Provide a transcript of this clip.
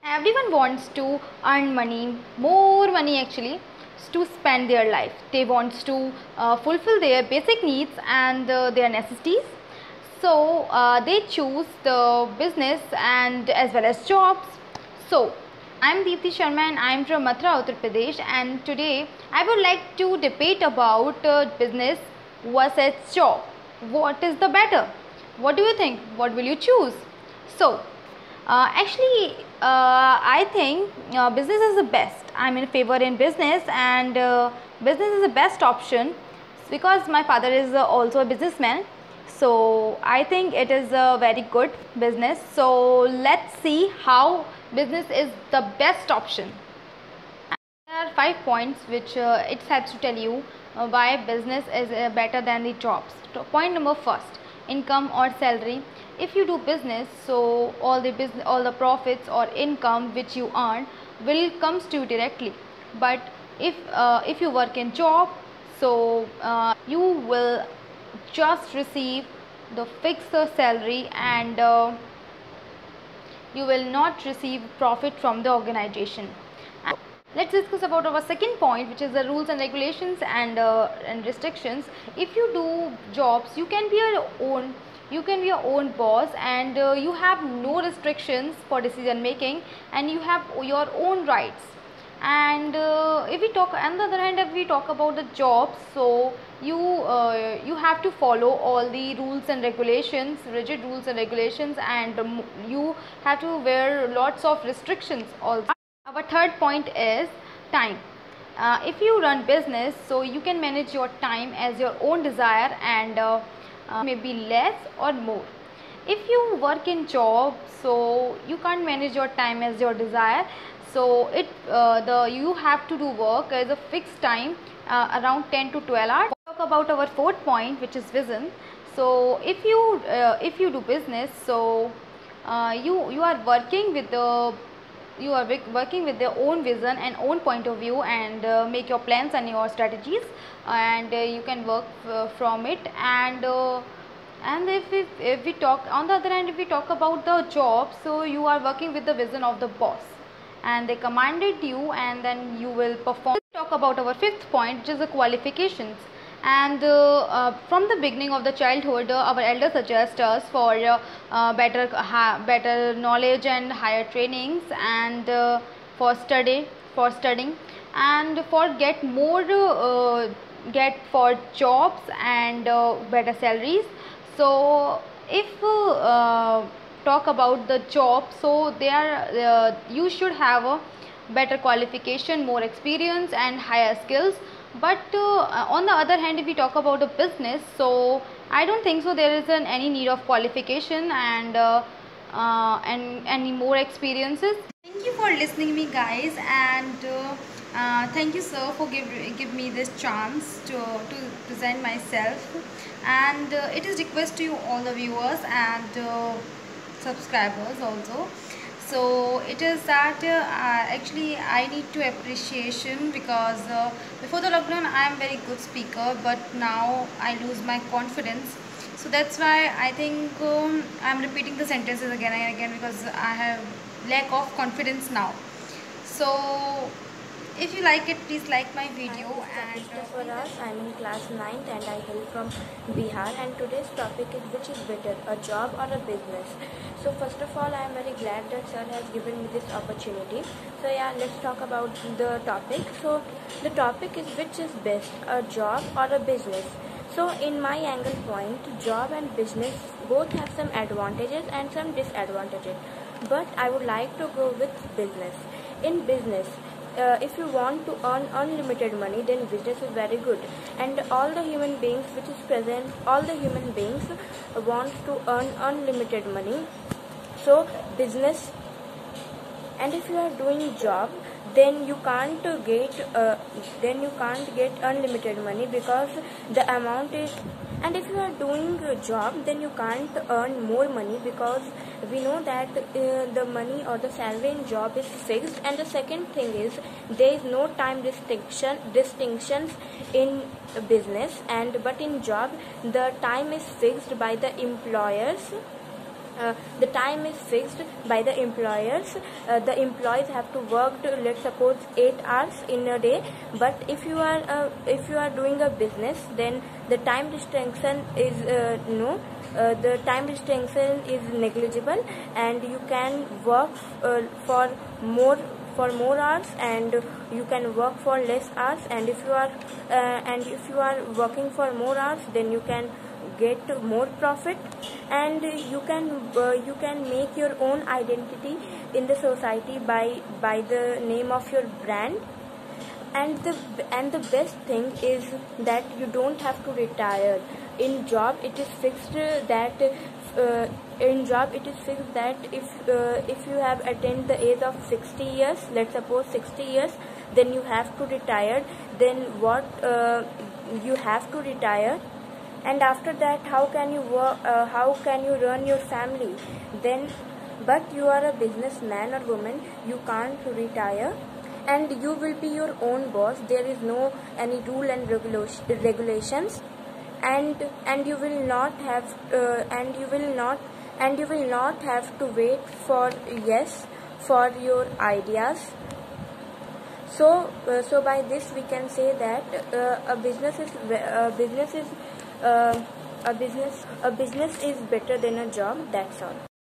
Everyone wants to earn money, more money actually, to spend their life. They want to fulfill their basic needs and their necessities. So they choose the business and as well as jobs. So I'm Deepthi Sharma and I'm from Mathura, Uttar Pradesh, and today I would like to debate about business versus job. What is the better? What do you think? What will you choose? So I think business is the best. I'm in favor in business, and business is the best option because my father is also a businessman. So I think it is a very good business. So let's see how business is the best option. There are 5 points which it helps to tell you why business is better than the jobs. So point number first, income or salary. If you do business, so all the profits or income which you earn will comes to you directly. But if you work in job, so you will just receive the fixed salary and you will not receive profit from the organization. Let's discuss about our second point, which is the rules and regulations and restrictions. If you do jobs, you can be your own boss, and you have no restrictions for decision making, and you have your own rights. And if we talk, on the other hand, if we talk about the jobs, so you have to follow all the rules and regulations, rigid rules and regulations, and you have to wear lots of restrictions also. Our third point is time. If you run business, so you can manage your time as your own desire, and maybe less or more. If you work in job, so you can't manage your time as your desire. So you have to do work as a fixed time, around 10 to 12 hours. Talk about our fourth point, which is vision. So if you do business, so you are working with their own vision and own point of view, and make your plans and your strategies, and you can work from it. And if we talk, on the other hand, if we talk about the job, so you are working with the vision of the boss, and they commanded you, and then you will perform. Let's talk about our fifth point, which is the qualifications. And from the beginning of the childhood, our elders suggest us for better knowledge and higher trainings, and for studying, and for get for jobs and better salaries. So if talk about the job, so you should have a better qualification, more experience, and higher skills. But on the other hand, if we talk about a business, so I don't think so there is any need of qualification and any more experiences. Thank you for listening me, guys, and thank you, sir, for give me this chance to present myself. And it is request to you, all the viewers and subscribers also. So it is that actually I need to appreciation, because before the lockdown I am very good speaker, but now I lose my confidence. So that's why I think I am repeating the sentences again and again, because I have lack of confidence now. So if you like it, please like my video. And for us, I'm in class 9th and I hail from Bihar, and today's topic is which is better, a job or a business. So first of all, I am very glad that sir has given me this opportunity. So yeah, let's talk about the topic. So the topic is which is best, a job or a business. So in my angle point, job and business both have some advantages and some disadvantages, but I would like to go with business. In business, if you want to earn unlimited money, then business is very good, and all the human beings which is present, all the human beings want to earn unlimited money. So business. And if you are doing job, then you can't get unlimited money, because the amount is. And if you are doing a job, then you can't earn more money, because we know that the money or the salary in job is fixed. And the second thing is there is no time distinctions in business, but in job the time is fixed by the employers. the time is fixed by the employers. The employees have to work, let's suppose 8 hours in a day. But if you are doing a business, then the time restriction is the time restriction is negligible, and you can work for more hours, and you can work for less hours. And if you are working for more hours, then you can get more profit, and you can make your own identity in the society by the name of your brand. And the best thing is that you don't have to retire. In job it is fixed that if you have attained the age of 60 years, let's suppose 60 years, then you have to retire. Then what you have to retire, and after that how can you work, how can you run your family then? But you are a businessman or woman, you can't retire, and you will be your own boss. There is no any rule and regulations, and you will not have to wait for for your ideas. So by this we can say that a business is better than a job. That's all.